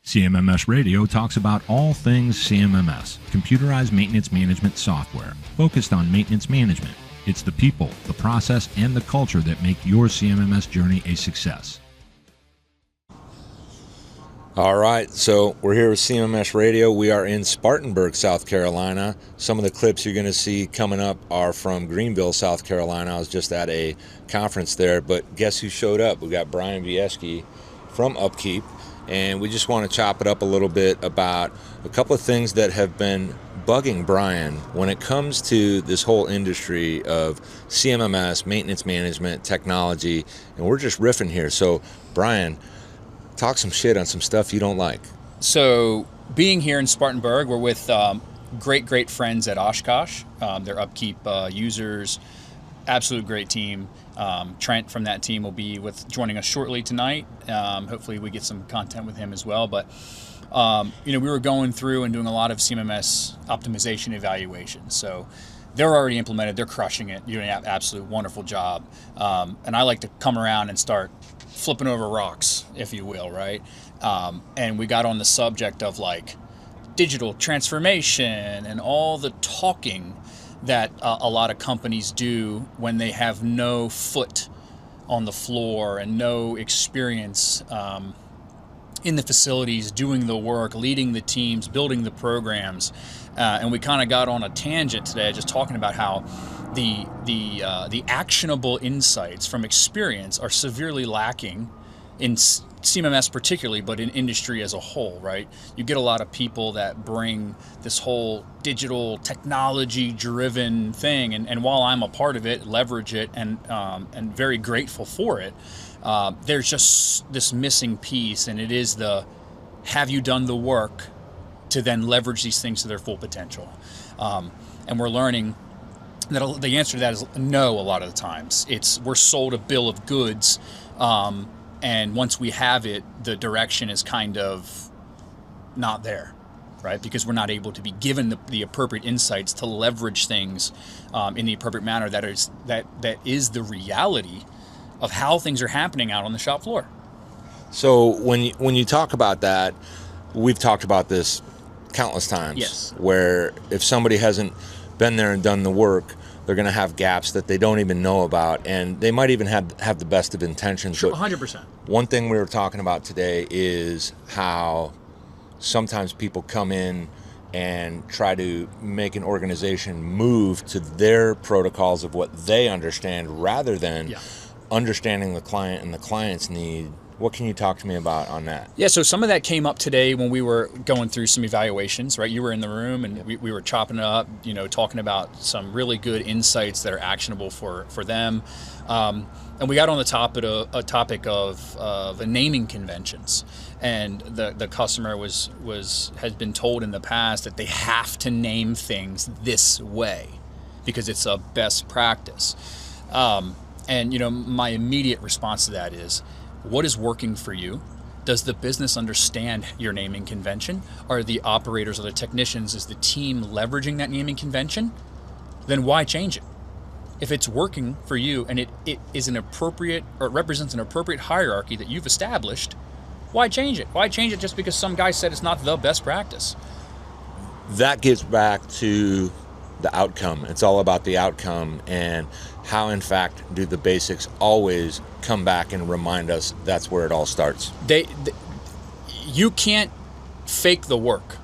CMMS Radio talks about all things CMMS, computerized maintenance management software, focused on maintenance management. It's the people, the process, and the culture that make your CMMS journey a success. All right, so we're here with CMMS Radio. We are in Spartanburg, South Carolina. Some of the clips you're going to see coming up are from Greenville, South Carolina. I was just at a conference there, but guess who showed up? We got Bryan Bieschke from UpKeep, and we just want to chop it up a little bit about a couple of things that have been bugging Bryan when it comes to this whole industry of CMMS, maintenance management, technology, and we're just riffing here. So, Bryan, talk some shit on some stuff you don't like. So being here in Spartanburg, we're with great friends at Oshkosh. They're UpKeep users, absolute great team. Trent from that team will be joining us shortly tonight. Hopefully we get some content with him as well. But we were going through and doing a lot of CMMS optimization evaluations. So they're already implemented. They're crushing it. You're doing an absolute wonderful job. And I like to come around and start flipping over rocks, if you will, right? And we got on the subject of like digital transformation and all the talking that a lot of companies do when they have no foot on the floor and no experience in the facilities, doing the work, leading the teams, building the programs. And we kind of got on a tangent today just talking about how the actionable insights from experience are severely lacking in CMMS particularly, but in industry as a whole, right? You get a lot of people that bring this whole digital technology-driven thing, and while I'm a part of it, leverage it, and very grateful for it, there's just this missing piece, and it is have you done the work to then leverage these things to their full potential? And we're learning that the answer to that is no a lot of the times. We're sold a bill of goods, and once we have it, the direction is kind of not there, right? Because we're not able to be given the appropriate insights to leverage things in the appropriate manner that is the reality of how things are happening out on the shop floor. So when you talk about that, we've talked about this countless times. Yes. Where if somebody hasn't been there and done the work, they're going to have gaps that they don't even know about, and they might even have the best of intentions. Sure, 100%. One thing we were talking about today is how sometimes people come in and try to make an organization move to their protocols of what they understand rather than understanding the client and the client's need. What can you talk to me about on that? Yeah, so some of that came up today when we were going through some evaluations, right? You were in the room and we were chopping it up, talking about some really good insights that are actionable for them. And we got on the topic of naming conventions. And the customer has been told in the past that they have to name things this way because it's a best practice. And my immediate response to that is, what is working for you? Does the business understand your naming convention? Are the operators or the technicians, is the team leveraging that naming convention? Then why change it? If it's working for you and it is an appropriate, or it represents an appropriate hierarchy that you've established, why change it? Why change it just because some guy said it's not the best practice? That gets back to the outcome. It's all about the outcome, and how in fact do the basics always come back and remind us that's where it all starts. You can't fake the work,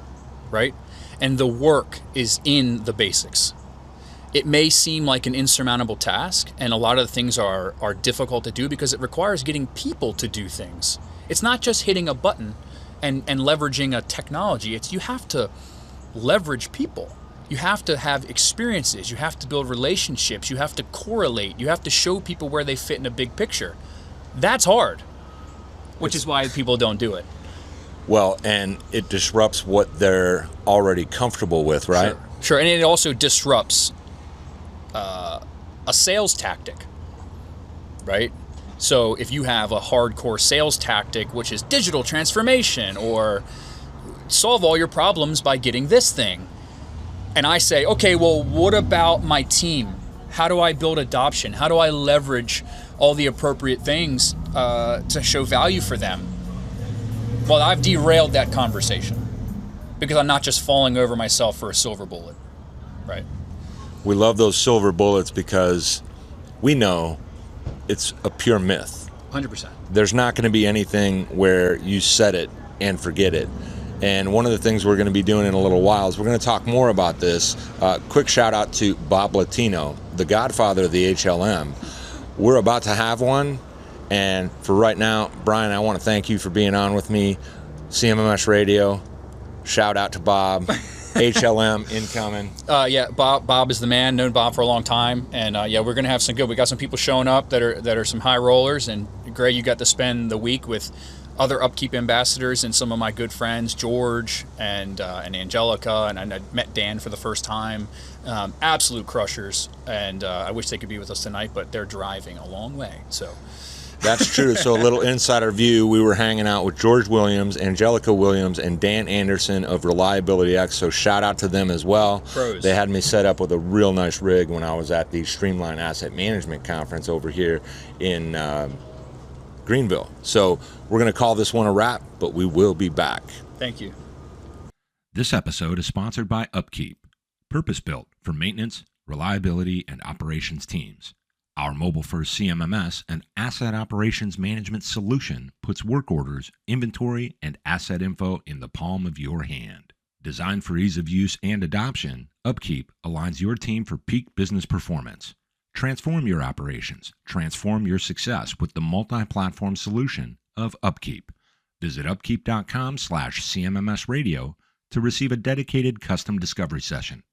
right? And the work is in the basics. It may seem like an insurmountable task, and a lot of the things are difficult to do because it requires getting people to do things. It's not just hitting a button and leveraging a technology. You have to leverage people. You have to have experiences. You have to build relationships. You have to correlate. You have to show people where they fit in a big picture. That's hard, which is why people don't do it. Well, and it disrupts what they're already comfortable with, right? Sure. And it also disrupts a sales tactic, right? So if you have a hardcore sales tactic, which is digital transformation or solve all your problems by getting this thing, and I say, okay, well, what about my team? How do I build adoption? How do I leverage all the appropriate things to show value for them? Well, I've derailed that conversation because I'm not just falling over myself for a silver bullet, right? We love those silver bullets because we know it's a pure myth. 100%. There's not going to be anything where you set it and forget it. And one of the things we're going to be doing in a little while is we're going to talk more about this. Quick shout out to Bob Latino, the godfather of the HLM. We're about to have one. And for right now, Bryan, I want to thank you for being on with me. CMMS Radio, shout out to Bob. HLM incoming. Yeah, Bob is the man. Known Bob for a long time, and yeah, we're gonna have some good. We got some people showing up that are some high rollers. And Gray, you got to spend the week with other UpKeep ambassadors and some of my good friends, George and Anjelica, and I met Dan for the first time. Absolute crushers, and I wish they could be with us tonight, but they're driving a long way. So. That's true. So a little insider view, we were hanging out with George Williams, Anjelica Williams, and Dan Anderson of ReliabilityX, so shout out to them as well. Pros. They had me set up with a real nice rig when I was at the Streamline Asset Management Conference over here in Greenville. So we're going to call this one a wrap, but we will be back. Thank you. This episode is sponsored by UpKeep, purpose-built for maintenance, reliability, and operations teams. Our mobile-first CMMS and asset operations management solution puts work orders, inventory, and asset info in the palm of your hand. Designed for ease of use and adoption, UpKeep aligns your team for peak business performance. Transform your operations, transform your success with the multi-platform solution of UpKeep. Visit upkeep.com/CMMSradio to receive a dedicated custom discovery session.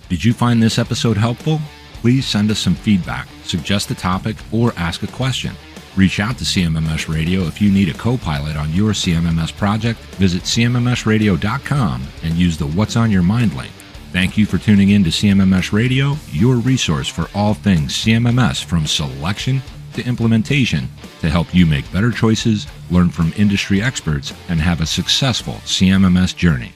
Did you find this episode helpful? Please send us some feedback, suggest a topic, or ask a question. Reach out to CMMS Radio if you need a co-pilot on your CMMS project. Visit CMMSradio.com and use the What's on Your Mind link. Thank you for tuning in to CMMS Radio, your resource for all things CMMS, from selection to implementation, to help you make better choices, learn from industry experts, and have a successful CMMS journey.